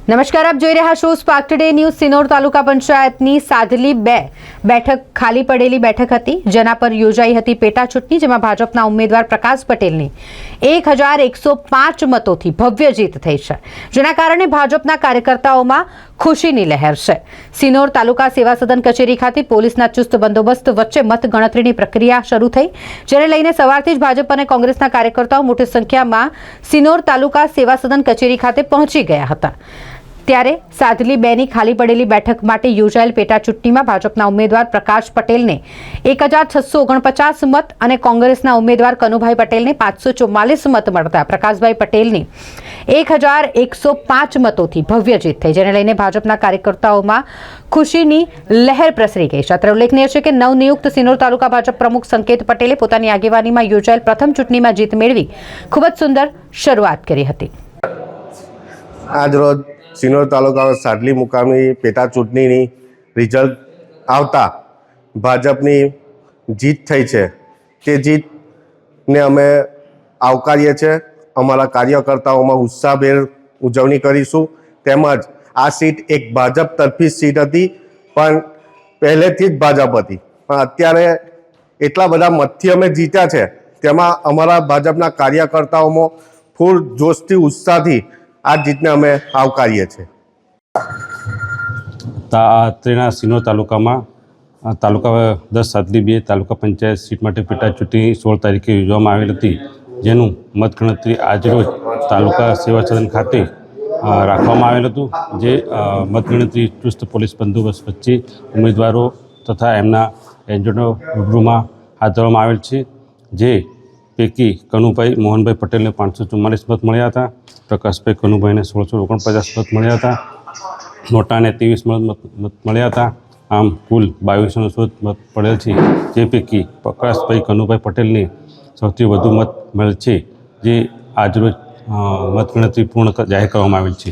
નમસ્કાર, આપ જોઈ રહ્યા છો સ્પાર્ક ટુડે ન્યૂઝ। સિનોર તાલુકા પંચાયતની સાદલી 2 બેઠક ખાલી પડેલી બેઠક હતી, જેના પર યોજાઈ હતી પેટા ચૂંટણી, જેમાં ભાજપના ઉમેદવાર પ્રકાશ પટેલની 1105 મતોથી ભવ્ય જીત થઈ છે, જેના કારણે ભાજપના કાર્યકર્તાઓમાં ખુશીની લહેર છે। સિનોર તાલુકા સેવા સદન કચેરી ખાતે પોલીસના ચુસ્ત બંદોબસ્ત વચ્ચે મતગણતરીની પ્રક્રિયા શરૂ થઈ, જેને લઈને સવારથી જ ભાજપ અને કોંગ્રેસના કાર્યકર્તાઓ મોટી સંખ્યામાં સિનોર તાલુકા સેવા સદન કચેરી ખાતે પહોંચી ગયા હતા। ત્યારે સાદલી 2 ની ખાલી પડેલી બેઠક માટે યોજાયેલ પેટા ચૂંટણીમાં ભાજપના ઉમેદવાર પ્રકાશ પટેલને 1649 મત અને કોંગ્રેસના ઉમેદવાર કનુભાઈ પટેલને 544 મત મળતા પ્રકાશભાઈ પટેલની 1105 મતોથી ભવ્ય જીત થઈ, જેને લઈને ભાજપના કાર્યકર્તાઓમાં ખુશીની લહેર પ્રસરી ગઈ છે। અત્રે ઉલ્લેખનીય છે કે નવનિયુક્ત સિનોર તાલુકા ભાજપ પ્રમુખ સંકેત પટેલે પોતાની આગેવાનીમાં યોજાયેલ પ્રથમ ચૂંટણીમાં જીત મેળવી ખૂબ જ સુંદર શરૂઆત કરી હતી। આજરોજ સિનોર તાલુકા સાદલી મુકામી પેટા ચૂંટણીની રિઝલ્ટ આવતા ભાજપની જીત થઈ છે। તે જીતને અમે આવકારીએ છીએ। અમારા કાર્યકર્તાઓમાં ઉત્સાહભેર ઉજવણી કરીશું। તેમજ આ સીટ એક ભાજપ તરફી સીટ હતી, પણ પહેલેથી જ ભાજપ હતી, પણ અત્યારે એટલા બધા મતથી અમે જીત્યા છે, તેમાં અમારા ભાજપના કાર્યકર્તાઓમાં ફૂલ જોશથી ઉત્સાહથી આ જીતને અમે આવકારીએ છીએ। અત્રેના સિનોર તાલુકામાં તાલુકા 10 સાદલી 2 તાલુકા પંચાયત સીટ માટે પેટા ચૂંટણી 16 તારીખે યોજવામાં આવેલ હતી, જેનું મતગણતરી આજરોજ તાલુકા સેવા સદન ખાતે રાખવામાં આવેલ હતું। જે મતગણતરી ચુસ્ત પોલીસ બંદોબસ્ત વચ્ચે ઉમેદવારો તથા એમના એજન્ટો રૂબરૂમાં હાથ ધરવામાં આવેલ છે। જે પૈકી કનુભાઈ મોહનભાઈ પટેલને 544 મત મળ્યા હતા, પ્રકાશભાઈ કનુભાઈને 1649 મત મળ્યા હતા, નોટાને 23 મત મળ્યા હતા। આમ કુલ 2260 મત પડેલ છે, જે પૈકી પ્રકાશભાઈ કનુભાઈ પટેલને સૌથી વધુ મત મળેલ છે, જે આજરોજ મતગણતરી પૂર્ણ જાહેર કરવામાં આવેલ છે।